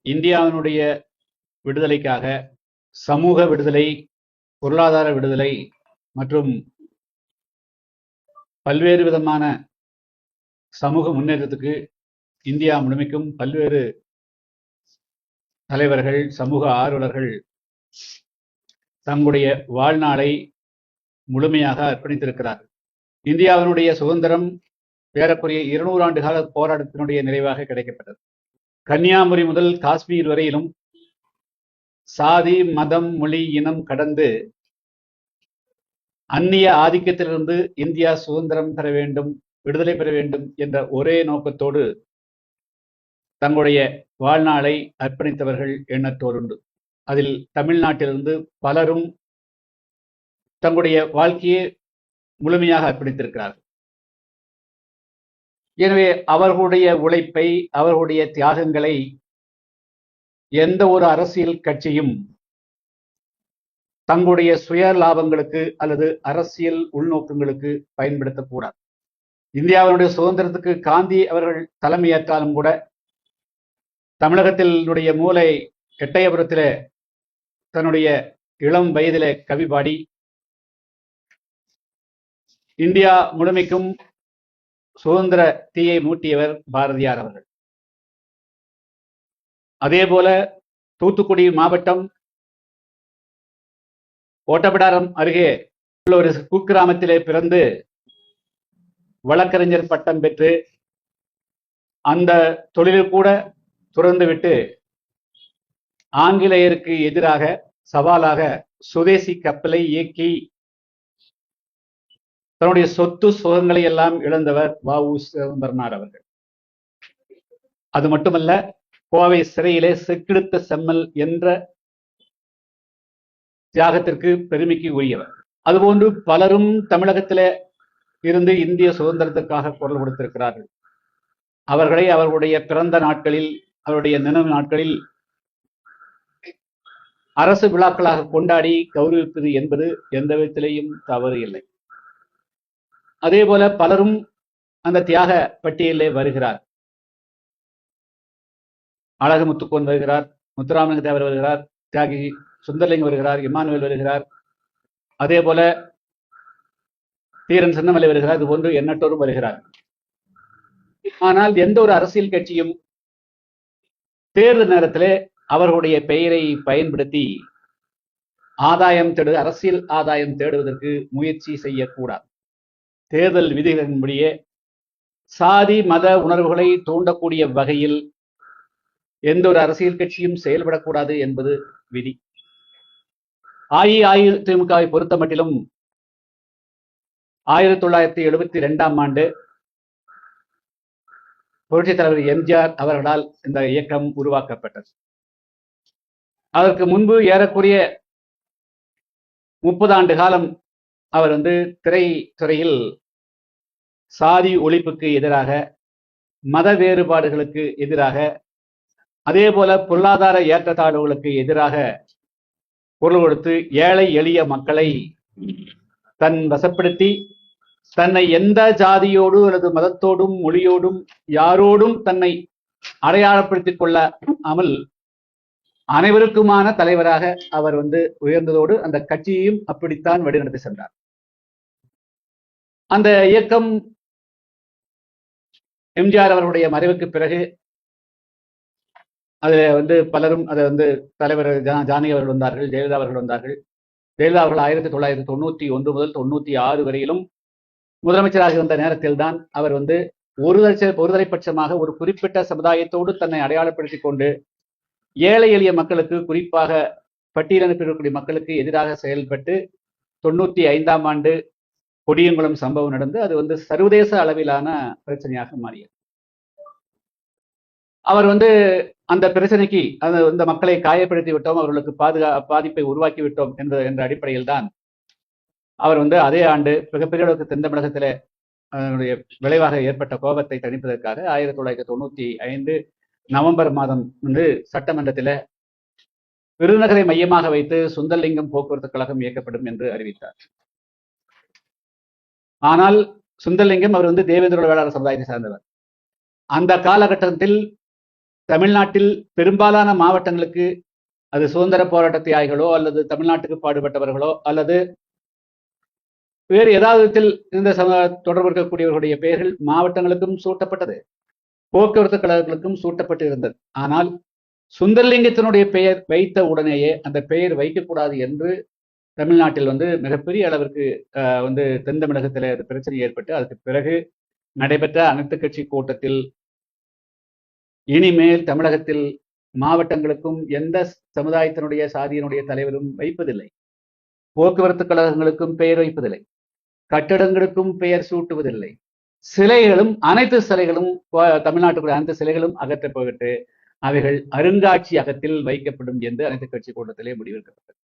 இந்தியாவினுடைய விடுதலைக்காக சமூக விடுதலை, பொருளாதார விடுதலை மற்றும் பல்வேறு விதமான சமூக முன்னேற்றத்துக்கு இந்தியா முழுமைக்கும் பல்வேறு தலைவர்கள், சமூக ஆர்வலர்கள் தங்களுடைய வாழ்நாளை முழுமையாக அர்ப்பணித்திருக்கிறார்கள். இந்தியாவினுடைய சுதந்திரம் ஏறக்குறைய 200 ஆண்டு கால போராட்டத்தினுடைய நிறைவாக கிடைக்கப்பட்டது. கன்னியாகுமரி முதல் காஷ்மீர் வரையிலும் சாதி, மதம், மொழி, இனம் கடந்து அந்நிய ஆதிக்கத்திலிருந்து இந்தியா சுதந்திரம் பெற வேண்டும், விடுதலை பெற வேண்டும் என்ற ஒரே நோக்கத்தோடு தங்களுடைய வாழ்நாளை அர்ப்பணித்தவர்கள் எண்ணற்றோர் உண்டு. அதில் தமிழ்நாட்டிலிருந்து பலரும் தங்களுடைய வாழ்க்கையை முழுமையாக அர்ப்பணித்திருக்கிறார்கள். எனவே அவர்களுடைய உழைப்பை, அவர்களுடைய தியாகங்களை எந்த ஒரு அரசியல் கட்சியும் தங்களுடைய சுய லாபங்களுக்கு அல்லது அரசியல் உள்நோக்கங்களுக்கு பயன்படுத்தக்கூடாது. இந்தியாவினுடைய சுதந்திரத்துக்கு காந்தி அவர்கள் தலைமையேற்றாலும் கூட தமிழகத்தினுடைய மூலை எட்டயபுரத்திலே தன்னுடைய இளம் வயதிலே கவி பாடி இந்தியா முழுமைக்கும் சுதந்திர தீயை மூட்டியவர் பாரதியார் அவர்கள். அதே போல தூத்துக்குடி மாவட்டம் ஓட்டப்பிடாரம் அருகே உள்ள ஒரு குக்கிராமத்திலே பிறந்து வழக்கறிஞர் பட்டம் பெற்று அந்த தொழிலில் கூட துறந்துவிட்டு ஆங்கிலேயருக்கு எதிராக சவாலாக சுதேசி கப்பலை இயக்கி தன்னுடைய சொத்து சுகங்களை எல்லாம் இழந்தவர் வ.உ. சிதம்பரனார் அவர்கள். அது மட்டுமல்ல, கோவை சிறையிலே செக்கெடுத்த செம்மல் என்ற தியாகத்திற்கு பெருமைக்கு உரியவர். அதுபோன்று பலரும் தமிழகத்திலே இருந்து இந்திய சுதந்திரத்திற்காக குரல் கொடுத்திருக்கிறார்கள். அவர்களை அவர்களுடைய பிறந்த நாட்களில், அவருடைய நினைவு நாட்களில் அரசு விழாக்களாக கொண்டாடி கௌரவிப்பது என்பது எந்த விதத்திலேயும் தவறு இல்லை. அதே போல பலரும் அந்த தியாக பட்டியலிலே வருகிறார். அழகு முத்துக்கோன் வருகிறார், முத்துராமலிங்க தேவர் வருகிறார், தியாகி சுந்தரலிங்கம் வருகிறார், இமானுவேல் வருகிறார், அதே போல தீரன் சின்னமலை வருகிறார். இது போன்று எண்ணற்றோரும் வருகிறார். ஆனால் எந்த ஒரு அரசியல் கட்சியும் தேர்தல் நேரத்திலே அவர்களுடைய பெயரை பயன்படுத்தி அரசியல் ஆதாயம் தேடுவதற்கு முயற்சி செய்யக்கூடாது. தேர்தல் விதிகளின்படியே சாதி மத உணர்வுகளை தூண்டக்கூடிய வகையில் எந்த ஒரு அரசியல் கட்சியும் செயல்படக்கூடாது என்பது விதி. அஇஅதிமுகவை பொறுத்த மட்டிலும் 1972ஆம் ஆண்டு புரட்சித் தலைவர் எம்ஜிஆர் அவர்களால் இந்த இயக்கம் உருவாக்கப்பட்டது. அதற்கு முன்பு ஏறக்குறைய 30 ஆண்டு காலம் அவர் திரைத்துறையில் சாதி ஒழிப்புக்கு எதிராக, மத வேறுபாடுகளுக்கு எதிராக, அதே போல பொருளாதார ஏற்றத்தாழ்வுகளுக்கு எதிராக குரல் கொடுத்து ஏழை எளிய மக்களை தன் வசப்படுத்தி தன்னை எந்த ஜாதியோடு அல்லது மதத்தோடும் மொழியோடும் யாரோடும் தன்னை அடையாளப்படுத்திக் கொள்ளாமல் அனைவருக்குமான தலைவராக அவர் உயர்ந்ததோடு அந்த கட்சியையும் அப்படித்தான் வழிநடத்தி சென்றார். அந்த இயக்கம் எம்ஜிஆர் அவர்களுடைய மறைவுக்கு பிறகு அதுல பலரும் அதை தலைவர் ஜானகி அவர்கள் வந்தார்கள், ஜெயலலிதா அவர்கள் வந்தார்கள். ஜெயலலிதா அவர்கள் 1991 முதல் 96 வரையிலும் முதலமைச்சராக இருந்த நேரத்தில் தான் அவர் ஒருதலை பட்சமாக ஒரு குறிப்பிட்ட சமுதாயத்தோடு தன்னை அடையாளப்படுத்திக் கொண்டு ஏழை எளிய மக்களுக்கு, குறிப்பாக பட்டியலமைப்பிற்குரிய மக்களுக்கு எதிராக செயல்பட்டு 95ஆம் ஆண்டு கொடியங்குளம் சம்பவம் நடந்து அது சர்வதேச அளவிலான பிரச்சனையாக மாறியது. அவர் அந்த பிரச்சனைக்கு அந்த மக்களை காயப்படுத்தி விட்டோம், அவர்களுக்கு பாதிப்பை உருவாக்கி விட்டோம் என்ற அடிப்படையில் தான் அவர் அதே ஆண்டு மிகப்பெரிய அளவுக்கு தென் தமிழகத்திலே அதனுடைய விளைவாக ஏற்பட்ட கோபத்தை தணிப்பதற்காக 1995 நவம்பர் மாதம் சட்டமன்றத்தில் விருதுநகரை மையமாக வைத்து சுந்தரலிங்கம் போக்குவரத்து கழகம் இயக்கப்படும் என்று அறிவித்தார். ஆனால் சுந்தரலிங்கம் அவர் தேவேந்திர வேளாளர் சமுதாயத்தை சார்ந்தவர். அந்த காலகட்டத்தில் தமிழ்நாட்டில் பெரும்பாலான மாவட்டங்களுக்கு அது சுதந்திர போராட்ட தியாகிகளோ அல்லது தமிழ்நாட்டுக்கு பாடுபட்டவர்களோ அல்லது வேறு ஏதாவது விதத்தில் இந்த தொடர்பு இருக்கக்கூடியவர்களுடைய பெயர்கள் மாவட்டங்களுக்கும் சூட்டப்பட்டது, போக்குவரத்து கழகங்களுக்கும் சூட்டப்பட்டு இருந்தது. ஆனால் சுந்தரலிங்கத்தினுடைய பெயர் வைத்த உடனேயே அந்த பெயர் வைக்கக்கூடாது என்று தமிழ்நாட்டில் மிகப்பெரிய அளவிற்கு தென் தமிழகத்தில் பிரச்சனை ஏற்பட்டு அதுக்கு பிறகு நடைபெற்ற அனைத்து கட்சி கூட்டத்தில் இனிமேல் தமிழகத்தில் மாவட்டங்களுக்கும் எந்த சமுதாயத்தினுடைய சாதியினுடைய தலைவரும் வைப்பதில்லை, போக்குவரத்து கழகங்களுக்கும் பெயர் வைப்பதில்லை, கட்டடங்களுக்கும் பெயர் சூட்டுவதில்லை, சிலைகளும் அனைத்து சிலைகளும் தமிழ்நாட்டுக்குரிய அனைத்து சிலைகளும் அகற்றப்பட்டு அவைகள் அருங்காட்சியகத்தில் வைக்கப்படும் என்று அனைத்து கட்சி கூட்டத்திலே முடிவெடுக்கப்பட்டது.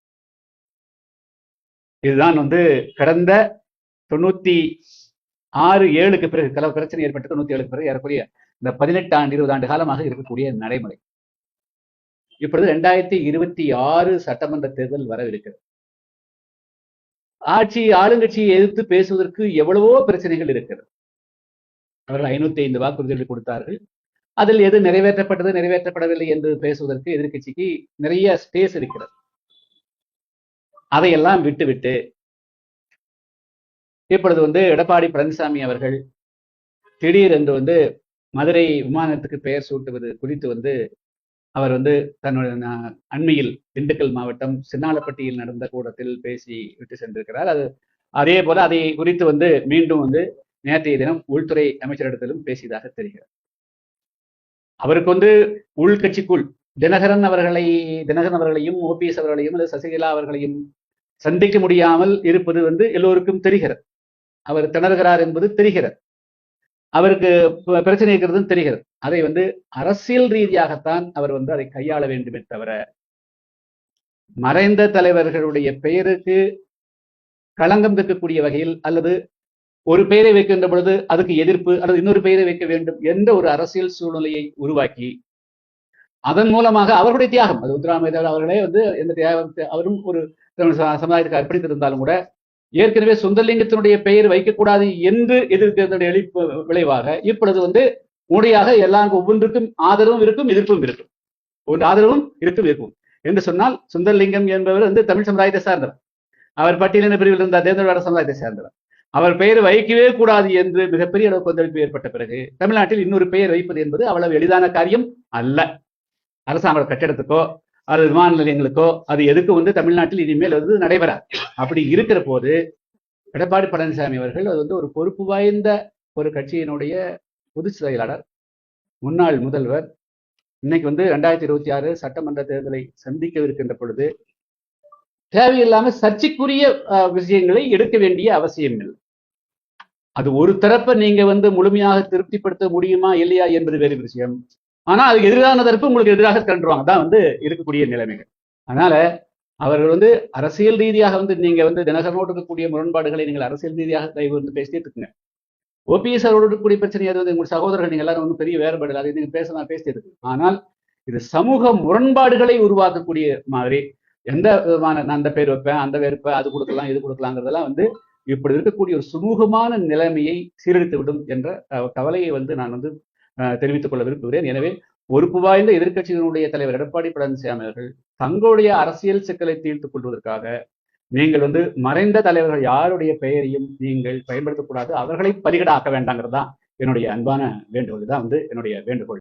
இதுதான் கடந்த 96-7க்கு பிறகு கல பிரச்சனை ஏற்பட்டு 97க்கு பிறகு ஏறக்குரிய இந்த 18 ஆண்டு 20 ஆண்டு காலமாக இருக்கக்கூடிய நடைமுறை. இப்பொழுது 2026 சட்டமன்ற தேர்தல் வரவிருக்கிறது. ஆளுங்கட்சியை எதிர்த்து பேசுவதற்கு எவ்வளவோ பிரச்சனைகள் இருக்கிறது. அவர்கள் 505 வாக்குறுதிகள் கொடுத்தார்கள். அதில் எது நிறைவேற்றப்பட்டது நிறைவேற்றப்படவில்லை என்று பேசுவதற்கு எதிர்கட்சிக்கு நிறைய ஸ்பேஸ் இருக்கிறது. அதையெல்லாம் விட்டுவிட்டு இப்பொழுது எடப்பாடி பழனிசாமி அவர்கள் திடீர் என்று மதுரை விமானத்துக்கு பெயர் சூட்டுவது குறித்து அவர் தன்னுடைய அண்மையில் திண்டுக்கல் மாவட்டம் சின்னாலப்பட்டியில் நடந்த கூட்டத்தில் பேசி விட்டு சென்றிருக்கிறார். அதே போல அதை குறித்து மீண்டும் நேற்றைய தினம் உள்துறை அமைச்சரிடத்திலும் பேசியதாக தெரிகிறது. அவருக்கு உள்கட்சிக்குள் தினகரன் அவர்களையும் ஓபிஎஸ் அவர்களையும் அல்லது சசிகலா அவர்களையும் சந்திக்க முடியாமல் இருப்பது எல்லோருக்கும் தெரிகிறது. அவர் திணறுகிறார் என்பது தெரிகிறது. அவருக்கு பிரச்சனை இருக்கிறது தெரிகிறது. அதை அரசியல் ரீதியாகத்தான் அவர் அதை கையாள வேண்டுமே தவிர மறைந்த தலைவர்களுடைய பெயருக்கு களங்கம் வைக்கக்கூடிய வகையில் அல்லது ஒரு பெயரை வைக்கின்ற பொழுது அதுக்கு எதிர்ப்பு அல்லது இன்னொரு பெயரை வைக்க வேண்டும் என்ற ஒரு அரசியல் சூழ்நிலையை உருவாக்கி அதன் மூலமாக அவர்களுடைய தியாகம் அது ராமேதர் அவர்களே எந்த தியாகம் அவரும் ஒரு சமுதாயத்துக்கு அர்ப்பணித்திருந்தாலும் கூட ஏற்கனவே சுந்தரலிங்கத்தினுடைய பெயர் வைக்கக்கூடாது என்று எதிர்க்கிறதுடைய விளைவாக இப்பொழுது உடையாக எல்லாருக்கும் ஒவ்வொன்றுக்கும் ஆதரவும் இருக்கும் எதிர்ப்பும் இருக்கும். ஒரு ஆதரவும் இருக்கும் என்று சொன்னால் சுந்தரலிங்கம் என்பவர் தமிழ் சமுதாயத்தை சார்ந்தவர். அவர் பட்டியலின பிரிவில் இருந்த தேர்ந்தெடுக்கப்பட்ட சமுதாயத்தை சேர்ந்தவர். அவர் பெயர் வைக்கவே கூடாது என்று மிகப்பெரிய அளவு கொந்தளிப்பு ஏற்பட்ட பிறகு தமிழ்நாட்டில் இன்னொரு பெயர் வைப்பது என்பது அவ்வளவு எளிதான காரியம் அல்ல. அரசாங்க கட்டிடத்துக்கோ அது விமான நிலையங்களுக்கோ அது எதுக்கு தமிழ்நாட்டில் இனிமேல் நடைபெறாது. அப்படி இருக்கிற போது எடப்பாடி பழனிசாமி அவர்கள் அது ஒரு பொறுப்பு வாய்ந்த ஒரு கட்சியினுடைய பொதுச் செயலாளர், முன்னாள் முதல்வர், இன்னைக்கு 2026 சட்டமன்ற தேர்தலை சந்திக்கவிருக்கின்ற பொழுது தேவையில்லாம சர்ச்சைக்குரிய விஷயங்களை எடுக்க வேண்டிய அவசியம் இல்லை. அது ஒரு தரப்பை நீங்க முழுமையாக திருப்திப்படுத்த முடியுமா இல்லையா என்பது வேறு விஷயம். ஆனா அதுக்கு எதிரான தரப்பு உங்களுக்கு எதிராக திரண்டுவாங்க தான் இருக்கக்கூடிய நிலைமைகள். அதனால அவர்கள் அரசியல் ரீதியாக நீங்க தினகரனோடு இருக்கக்கூடிய முரண்பாடுகளை நீங்கள் அரசியல் ரீதியாக தயவு பேசிட்டே இருக்குங்க. ஓபிஎஸ் அவரோடு இருக்கக்கூடிய பிரச்சனை அது உங்கள் சகோதரர்கள் நீங்க எல்லாரும் பெரிய வேறுபாடு அதை நீங்க பேசிட்டே இருக்கு. ஆனால் இது சமூக முரண்பாடுகளை உருவாக்கக்கூடிய மாதிரி எந்த விதமான நான் அந்த பேர் வைப்பேன் அந்த பேர் வைப்பேன் அது கொடுக்கலாம் இது கொடுக்கலாங்கிறதெல்லாம் இப்படி இருக்கக்கூடிய ஒரு சுமூகமான நிலைமையை சீரழித்து விடும் என்ற கவலையை நான் தெரிவித்துக் கொள்ள விரும்புகிறேன். எனவே பொறுப்பு வாய்ந்த எதிர்க்கட்சிகளுடைய தலைவர் எடப்பாடி பழனிசாமி அவர்கள் தங்களுடைய அரசியல் சிக்கலை தீர்த்துக் கொள்வதற்காக நீங்கள் மறைந்த தலைவர்கள் யாருடைய பெயரையும் நீங்கள் பயன்படுத்தக்கூடாது, அவர்களை பலிகடா ஆக்க வேண்டாங்கிறது தான் என்னுடைய அன்பான வேண்டுகோள். தான் என்னுடைய வேண்டுகோள்.